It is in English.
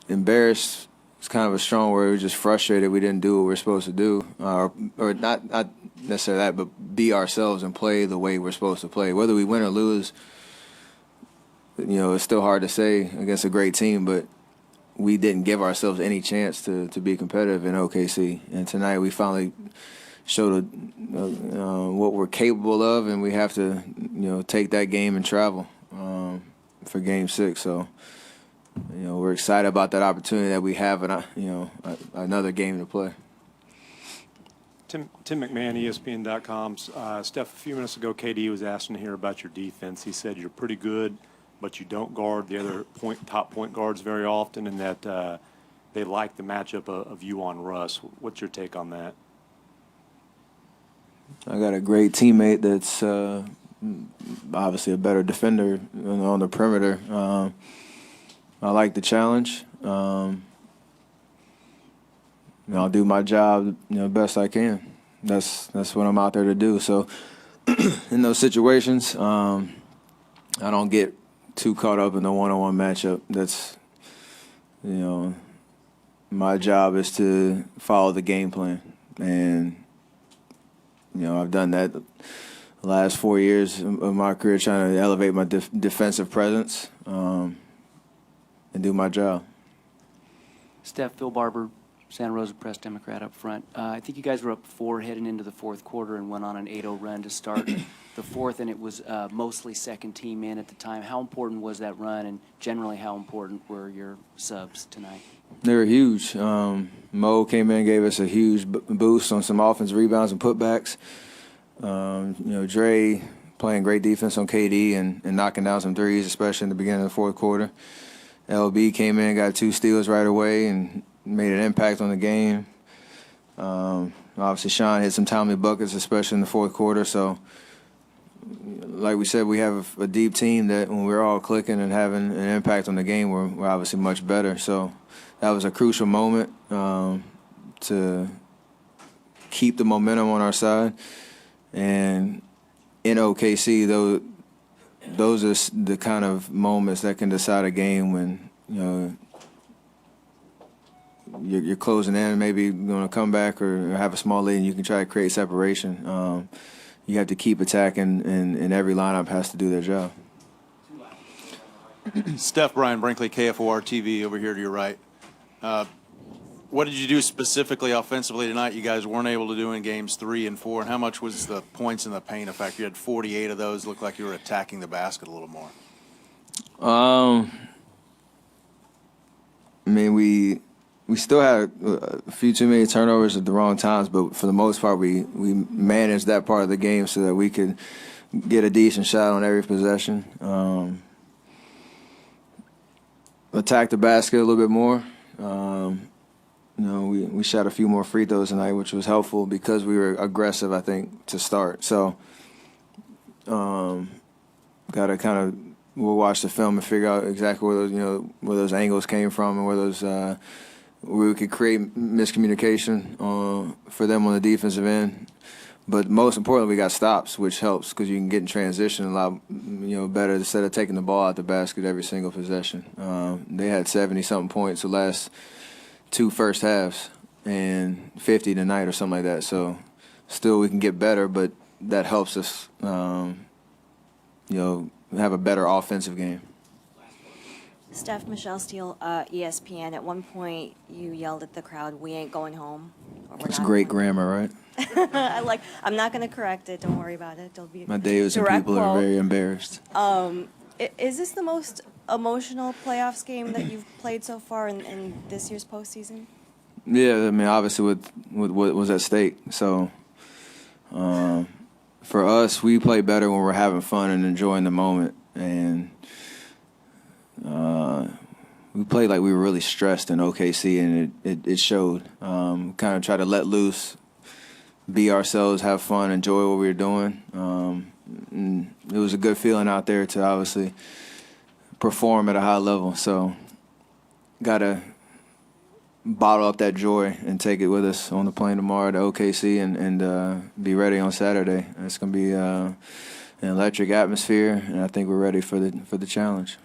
embarrassed is kind of a strong word. We were just frustrated we didn't do what we were supposed to do, or not necessarily that, but be ourselves and play the way we're supposed to play. Whether we win or lose, it's still hard to say against a great team, but we didn't give ourselves any chance to be competitive in OKC. And tonight we finally showed what we're capable of, and we have to, take that game and travel for Game 6. So, we're excited about that opportunity that we have, and another game to play. Tim McMahon, ESPN.com. Steph, a few minutes ago, KD was asking here about your defense. He said you're pretty good, but you don't guard the other top point guards very often, and that they like the matchup of you on Russ. What's your take on that? I got a great teammate that's obviously a better defender on the perimeter. I like the challenge. I'll do my job, best I can. That's what I'm out there to do. So in those situations, I don't get too caught up in the one-on-one matchup. That's, my job is to follow the game plan. And, I've done that the last 4 years of my career, trying to elevate my defensive presence and do my job. Steph, Phil Barber, Santa Rosa Press Democrat up front. I think you guys were up 4 heading into the fourth quarter and went on an 8-0 run to start the fourth, and it was mostly second team in at the time. How important was that run, and generally how important were your subs tonight? They were huge. Mo came in and gave us a huge boost on some offensive rebounds and putbacks. Dre playing great defense on KD and knocking down some threes, especially in the beginning of the fourth quarter. LB came in, got 2 steals right away, and made an impact on the game. Obviously, Sean hit some timely buckets, especially in the fourth quarter. So, like we said, we have a deep team that when we're all clicking and having an impact on the game, we're obviously much better. So that was a crucial moment to keep the momentum on our side. And in OKC, those are the kind of moments that can decide a game when, you're closing in, maybe going to come back or have a small lead, and you can try to create separation. You have to keep attacking, and every lineup has to do their job. Steph, Brian Brinkley, KFOR TV over here to your right. What did you do specifically offensively tonight you guys weren't able to do in games 3 and 4? And how much was the points in the paint effect? You had 48 of those. Looked like you were attacking the basket a little more. We still had a few too many turnovers at the wrong times, but for the most part, we managed that part of the game so that we could get a decent shot on every possession. Attack the basket a little bit more. We shot a few more free throws tonight, which was helpful because we were aggressive, I think, to start. So, got to kind of we'll watch the film and figure out exactly where those angles came from and where we could create miscommunication for them on the defensive end. But most importantly, we got stops, which helps because you can get in transition a lot better instead of taking the ball out the basket every single possession. They had 70-something points the last 2 first halves and 50 tonight or something like that. So still we can get better, but that helps us, have a better offensive game. Steph, Michelle Steele, ESPN. At one point, you yelled at the crowd, "We ain't going home." That's great grammar, right? I'm not going to correct it. Don't worry about it. It'll be My Davidson people are very embarrassed. Is this the most emotional playoffs game that you've played so far in this year's postseason? Yeah, obviously with what was at stake. So for us, we play better when we're having fun and enjoying the moment. And we played like we were really stressed in OKC, and it showed. Kind of try to let loose, be ourselves, have fun, enjoy what we were doing. And it was a good feeling out there to obviously perform at a high level. So got to bottle up that joy and take it with us on the plane tomorrow to OKC and be ready on Saturday. It's going to be an electric atmosphere, and I think we're ready for the challenge.